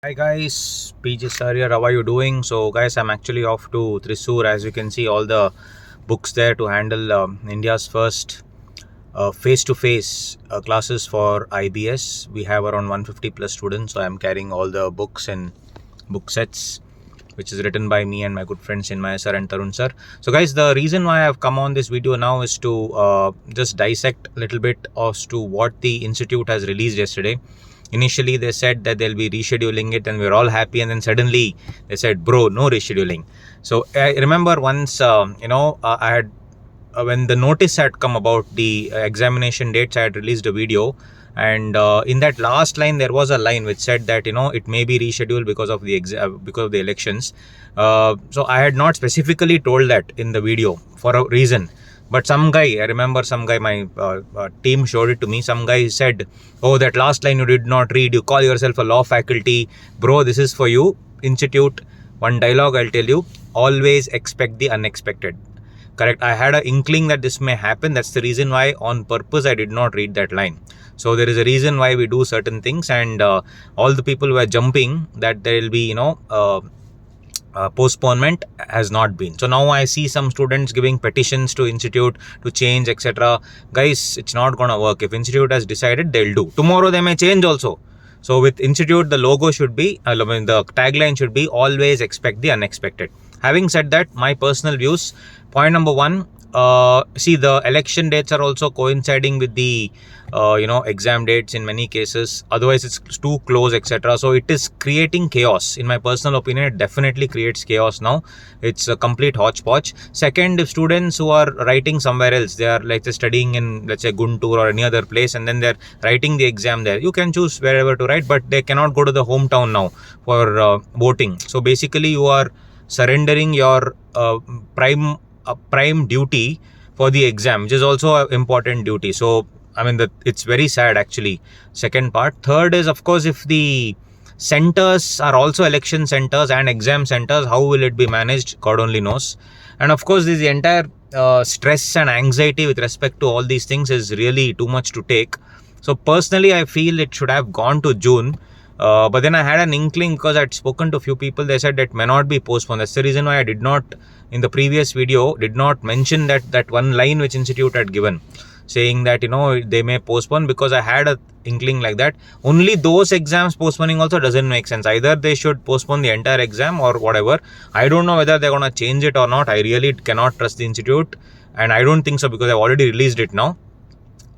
Hi guys, PJ sir here. How are you doing? So guys, I'm actually off to Thrissur. As you can see, all the books there to handle India's first face-to-face classes for IBS. We have around 150 plus students, so I'm carrying all the books and book sets, which is written by me and my good friends Inmaya sir and Tarun sir. So guys, the reason why I've come on this video now is to just dissect a little bit as to what the institute has released yesterday. Initially, they said that they'll be rescheduling it, and we're all happy. And then suddenly, they said, "Bro, no rescheduling." So I remember once, I had when the notice had come about the examination dates, I had released a video, and in that last line, there was a line which said that it may be rescheduled because of the elections. So I had not specifically told that in the video for a reason. But some guy, I remember some guy, my team showed it to me. Some guy said, "Oh, that last line you did not read. You call yourself a law faculty. Bro, this is for you. Institute, one dialogue I'll tell you. Always expect the unexpected." Correct. I had an inkling that this may happen. That's the reason why on purpose I did not read that line. So there is a reason why we do certain things, and all the people were jumping that there will be, postponement has not been. So now I see some students giving petitions to institute to change, etc. Guys, it's not gonna work. If institute has decided, they'll do. Tomorrow they may change also. So with institute, the logo should be, the tagline should be, always expect the unexpected. Having said that, my personal views, point number one, see, the election dates are also coinciding with the exam dates in many cases. Otherwise it's too close, etc. So it is creating chaos. In my personal opinion, it definitely creates chaos now. It's a complete hodgepodge. Second, if students who are writing somewhere else, they are like studying in, let's say, Guntur or any other place, and then they're writing the exam there, you can choose wherever to write, but they cannot go to the hometown now for voting. So basically you are surrendering your prime duty for the exam, which is also an important duty. So I mean, it's very sad actually. Second part. Third is, of course, if the centers are also election centers and exam centers, how will it be managed? God only knows. And of course, the entire stress and anxiety with respect to all these things is really too much to take. So personally, I feel it should have gone to June. But then I had an inkling because I had spoken to a few people. They said it may not be postponed. That's the reason why I did not, in the previous video, did not mention that one line which institute had given, saying that they may postpone, because I had a inkling like that. Only those exams postponing also doesn't make sense. Either they should postpone the entire exam or whatever. I don't know whether they're gonna change it or not. I really cannot trust the institute, and I don't think so, because I've already released it now.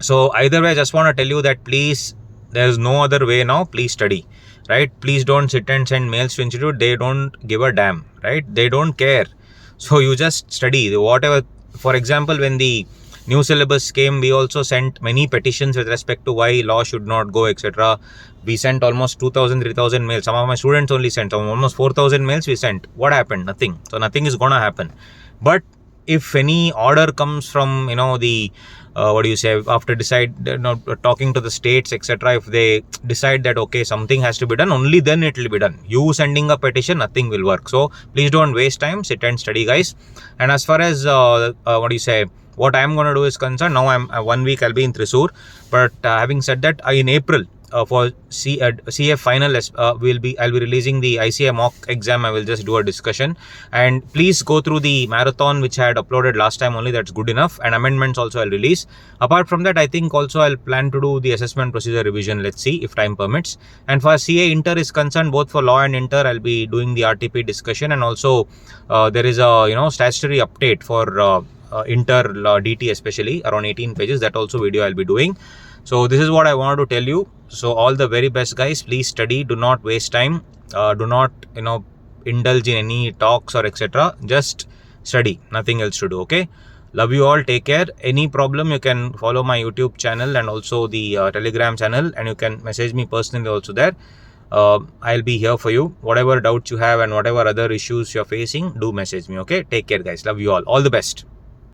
So either way, I just want to tell you that please, there's no other way now. Please study, right? Please don't sit and send mails to institute. They don't give a damn, right? They don't care. So you just study whatever. For example, when the new syllabus came, we also sent many petitions with respect to why law should not go, etc. We sent almost 2,000, 3,000 mails. Some of my students only sent almost 4,000 mails we sent. What happened? Nothing. So nothing is gonna happen. But if any order comes from the after talking to the states, etc., if they decide that okay, something has to be done, only then it will be done. You sending a petition, nothing will work. So please don't waste time. Sit and study, guys. And as far as what I'm going to do is concerned, now I'm 1 week I'll be in Thrissur. But having said that, in April, for CF final, I'll be releasing the ICAI mock exam. I will just do a discussion, and please go through the marathon which I had uploaded last time only. That's good enough. And amendments also I'll release. Apart from that, I think also I'll plan to do the assessment procedure revision. Let's see if time permits. And for CA Inter is concerned, both for law and Inter, I'll be doing the RTP discussion, and also there is a statutory update for Inter DT, especially around 18 pages. That also video I'll be doing. So this is what I wanted to tell you. So all the very best, guys. Please study. Do not waste time. Do not indulge in any talks or etc. Just study. Nothing else to do. Okay. Love you all. Take care. Any problem, you can follow my YouTube channel and also the Telegram channel, and you can message me personally also there. I'll be here for you. Whatever doubts you have and whatever other issues you're facing, do message me. Okay. Take care, guys. Love you all. All the best.